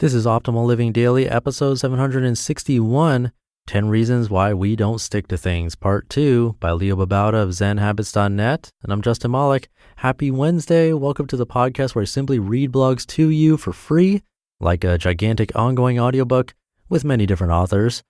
This is Optimal Living Daily, episode 761, 10 Reasons Why We Don't Stick to Things, part 2 by Babauta of Zen Habits, and&nbsp. And I'm Justin Malik. Happy Wednesday. Welcome to the podcast where I simply read blogs to you for free, like a gigantic ongoing audiobook with many different authors.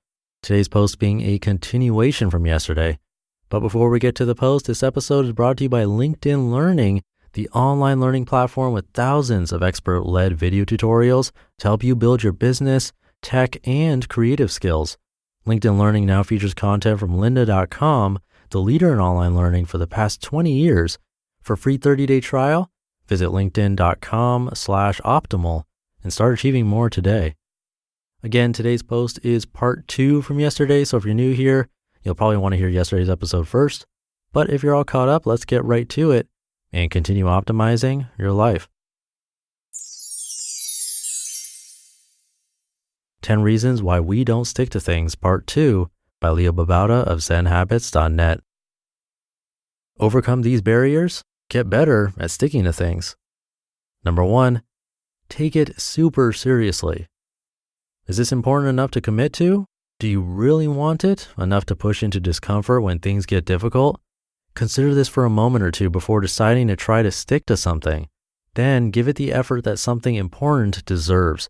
Today's post being a continuation from yesterday. But before we get to the post, this episode is brought to you by LinkedIn Learning, the online learning platform with thousands of expert-led video tutorials to help you build your business, tech, and creative skills. LinkedIn Learning now features content from lynda.com, the leader in online learning for the past 20 years. For a free 30-day trial, visit linkedin.com/optimal and start achieving more today. Again, today's post is part 2 from yesterday, so if you're new here, you'll probably want to hear yesterday's episode first. But if you're all caught up, let's get right to it and continue optimizing your life. 10 Reasons Why We Don't Stick to Things, Part 2 by Babauta of Zen Habits, and&nbsp. Overcome these barriers, get better at sticking to things. Number 1, take it super seriously. Is this important enough to commit to? Do you really want it enough to push into discomfort when things get difficult? Consider this for a moment or two before deciding to try to stick to something. Then give it the effort that something important deserves.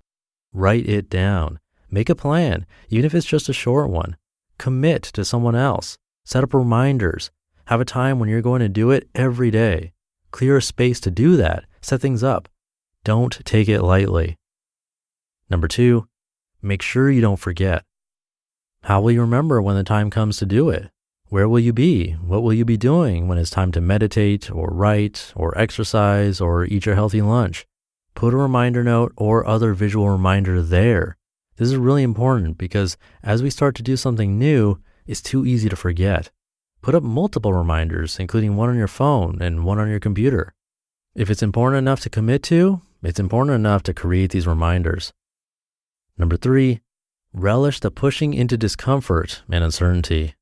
Write it down. Make a plan, even if it's just a short one. Commit to someone else. Set up reminders. Have a time when you're going to do it every day. Clear a space to do that. Set things up. Don't take it lightly. Number 2, make sure you don't forget. How will you remember when the time comes to do it? Where will you be? What will you be doing when it's time to meditate or write or exercise or eat your healthy lunch? Put a reminder note or other visual reminder there. This is really important because as we start to do something new, it's too easy to forget. Put up multiple reminders, including one on your phone and one on your computer. If it's important enough to commit to, it's important enough to create these reminders. Number 3, relish the pushing into discomfort and uncertainty.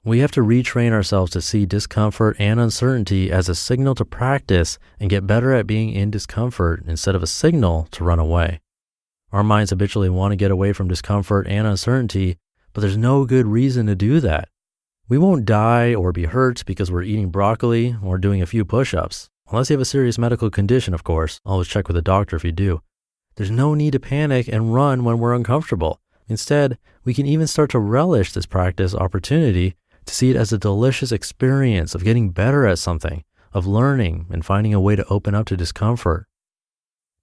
We have to retrain ourselves to see discomfort and uncertainty as a signal to practice and get better at being in discomfort instead of a signal to run away. Our minds habitually want to get away from discomfort and uncertainty, but there's no good reason to do that. We won't die or be hurt because we're eating broccoli or doing a few push-ups, unless you have a serious medical condition, of course. Always check with a doctor if you do. There's no need to panic and run when we're uncomfortable. Instead, we can even start to relish this practice opportunity to see it as a delicious experience of getting better at something, of learning and finding a way to open up to discomfort.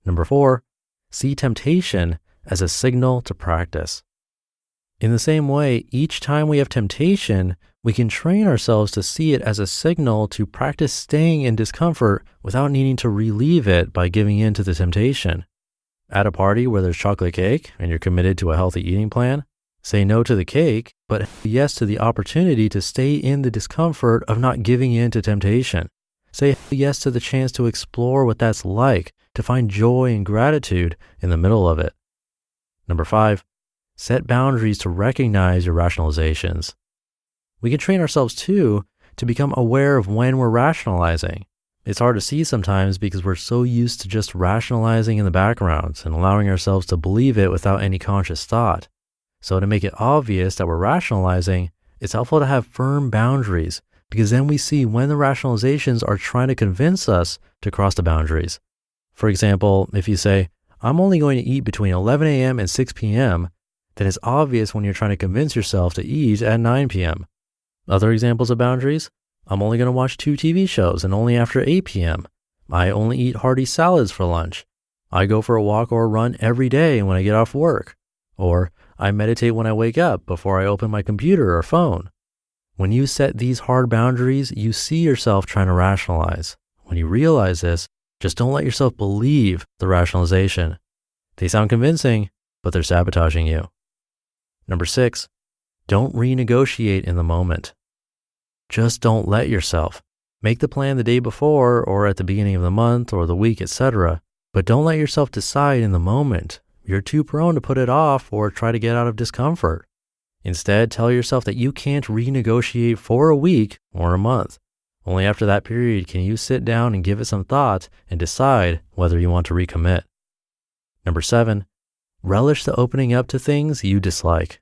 Number 4, see temptation as a signal to practice. In the same way, each time we have temptation, we can train ourselves to see it as a signal to practice staying in discomfort without needing to relieve it by giving in to the temptation. At a party where there's chocolate cake and you're committed to a healthy eating plan, say no to the cake, but yes to the opportunity to stay in the discomfort of not giving in to temptation. Say yes to the chance to explore what that's like, to find joy and gratitude in the middle of it. Number 5, set boundaries to recognize your rationalizations. We can train ourselves too to become aware of when we're rationalizing. It's hard to see sometimes because we're so used to just rationalizing in the background and allowing ourselves to believe it without any conscious thought. So to make it obvious that we're rationalizing, it's helpful to have firm boundaries because then we see when the rationalizations are trying to convince us to cross the boundaries. For example, if you say, I'm only going to eat between 11 a.m. and 6 p.m., then it's obvious when you're trying to convince yourself to eat at 9 p.m. Other examples of boundaries, I'm only going to watch 2 TV shows and only after 8 p.m. I only eat hearty salads for lunch. I go for a walk or a run every day when I get off work. Or I meditate when I wake up before I open my computer or phone. When you set these hard boundaries, you see yourself trying to rationalize. When you realize this, just don't let yourself believe the rationalization. They sound convincing, but they're sabotaging you. Number 6, don't renegotiate in the moment. Just don't let yourself. Make the plan the day before or at the beginning of the month or the week, etc. But don't let yourself decide in the moment. You're too prone to put it off or try to get out of discomfort. Instead, tell yourself that you can't renegotiate for a week or a month. Only after that period can you sit down and give it some thought and decide whether you want to recommit. Number 7, Relish the opening up to things you dislike.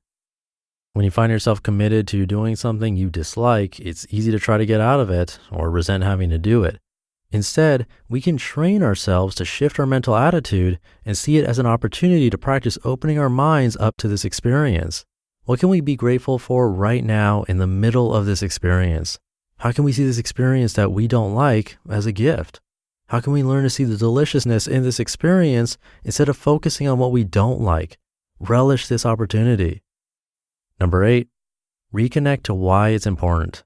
When you find yourself committed to doing something you dislike, it's easy to try to get out of it or resent having to do it. Instead, we can train ourselves to shift our mental attitude and see it as an opportunity to practice opening our minds up to this experience. What can we be grateful for right now in the middle of this experience? How can we see this experience that we don't like as a gift? How can we learn to see the deliciousness in this experience instead of focusing on what we don't like? Relish this opportunity. Number 8, reconnect to why it's important.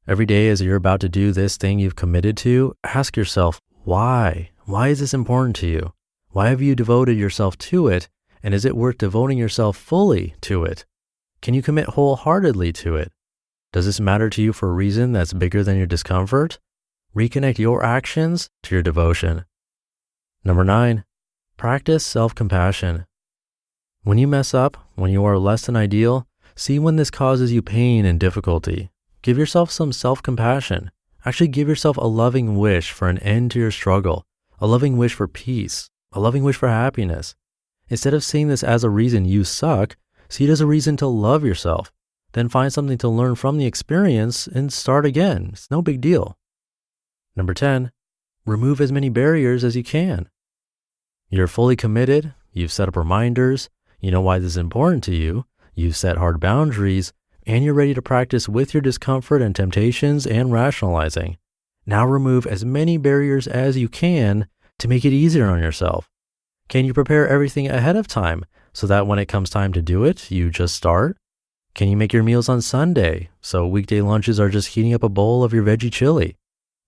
Every day as you're about to do this thing you've committed to, ask yourself, why? Why is this important to you? Why have you devoted yourself to it? And is it worth devoting yourself fully to it? Can you commit wholeheartedly to it? Does this matter to you for a reason that's bigger than your discomfort? Reconnect your actions to your devotion. Number 9, practice self-compassion. When you mess up, when you are less than ideal, see when this causes you pain and difficulty. Give yourself some self-compassion. Actually give yourself a loving wish for an end to your struggle, a loving wish for peace, a loving wish for happiness. Instead of seeing this as a reason you suck, see it as a reason to love yourself. Then find something to learn from the experience and start again. It's no big deal. Number 10, remove as many barriers as you can. You're fully committed. You've set up reminders. You know why this is important to you. You've set hard boundaries. And you're ready to practice with your discomfort and temptations and rationalizing. Now remove as many barriers as you can to make it easier on yourself. Can you prepare everything ahead of time so that when it comes time to do it, you just start? Can you make your meals on Sunday so weekday lunches are just heating up a bowl of your veggie chili?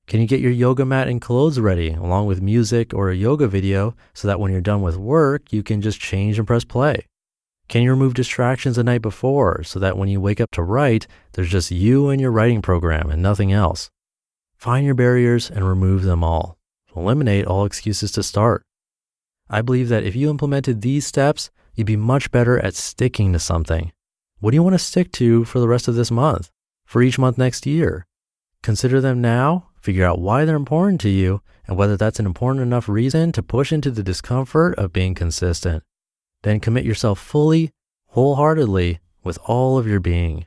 Can you get your yoga mat and clothes ready along with music or a yoga video so that when you're done with work, you can just change and press play? Can you remove distractions the night before so that when you wake up to write, there's just you and your writing program and nothing else? Find your barriers and remove them all. Eliminate all excuses to start. I believe that if you implemented these steps, you'd be much better at sticking to something. What do you want to stick to for the rest of this month? For each month next year? Consider them now, figure out why they're important to you, and whether that's an important enough reason to push into the discomfort of being consistent. Then commit yourself fully, wholeheartedly, with all of your being.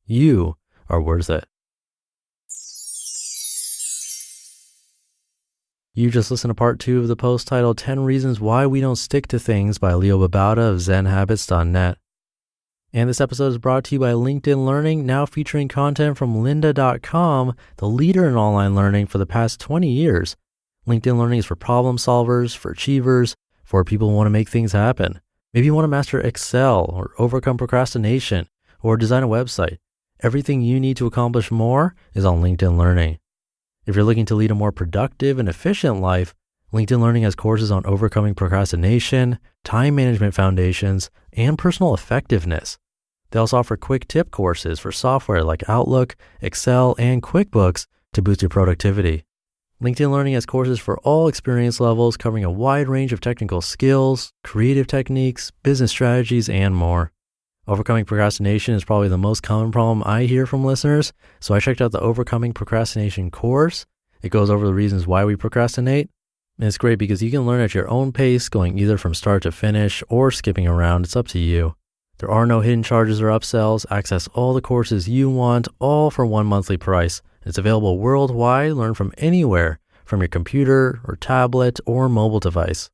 You are worth it. You just listened to part 2 of the post titled 10 Reasons Why We Don't Stick to Things by Leo Babauta of ZenHabits.net. And this episode is brought to you by LinkedIn Learning, now featuring content from lynda.com, the leader in online learning for the past 20 years. LinkedIn Learning is for problem solvers, for achievers, for people who want to make things happen. Maybe you want to master Excel or overcome procrastination or design a website. Everything you need to accomplish more is on LinkedIn Learning. If you're looking to lead a more productive and efficient life, LinkedIn Learning has courses on overcoming procrastination, time management foundations, and personal effectiveness. They also offer quick tip courses for software like Outlook, Excel, and QuickBooks to boost your productivity. LinkedIn Learning has courses for all experience levels covering a wide range of technical skills, creative techniques, business strategies, and more. Overcoming procrastination is probably the most common problem I hear from listeners, so I checked out the Overcoming Procrastination course. It goes over the reasons why we procrastinate, and it's great because you can learn at your own pace, going either from start to finish or skipping around. It's up to you. There are no hidden charges or upsells. Access all the courses you want, all for one monthly price. It's available worldwide. Learn from anywhere, from your computer or tablet or mobile device.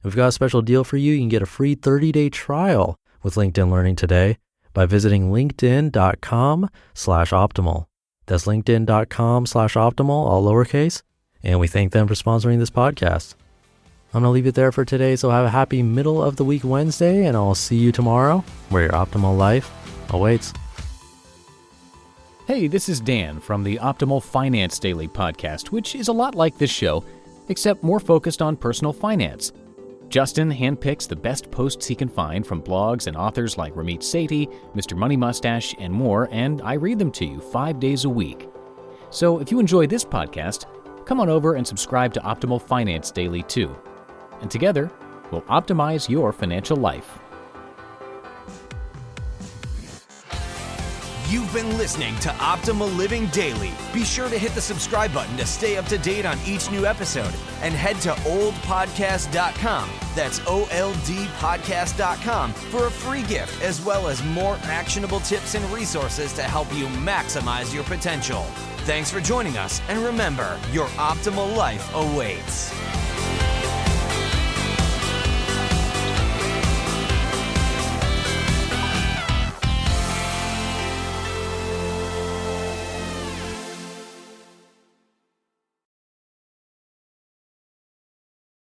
We've got a special deal for you. You can get a free 30-day trial with LinkedIn Learning today by visiting linkedin.com/optimal. That's linkedin.com/optimal, all lowercase. And we thank them for sponsoring this podcast. I'm going to leave it there for today. So have a happy middle of the week Wednesday, and I'll see you tomorrow where your optimal life awaits. Hey, this is Dan from the Optimal Finance Daily podcast, which is a lot like this show, except more focused on personal finance. Justin handpicks the best posts he can find from blogs and authors like Ramit Sethi, Mr. Money Mustache, and more, and I read them to you 5 days a week. So if you enjoy this podcast, come on over and subscribe to Optimal Finance Daily too. And together, we'll optimize your financial life. You've been listening to Optimal Living Daily. Be sure to hit the subscribe button to stay up to date on each new episode and head to oldpodcast.com. That's OLDpodcast.com for a free gift as well as more actionable tips and resources to help you maximize your potential. Thanks for joining us, and remember, your optimal life awaits.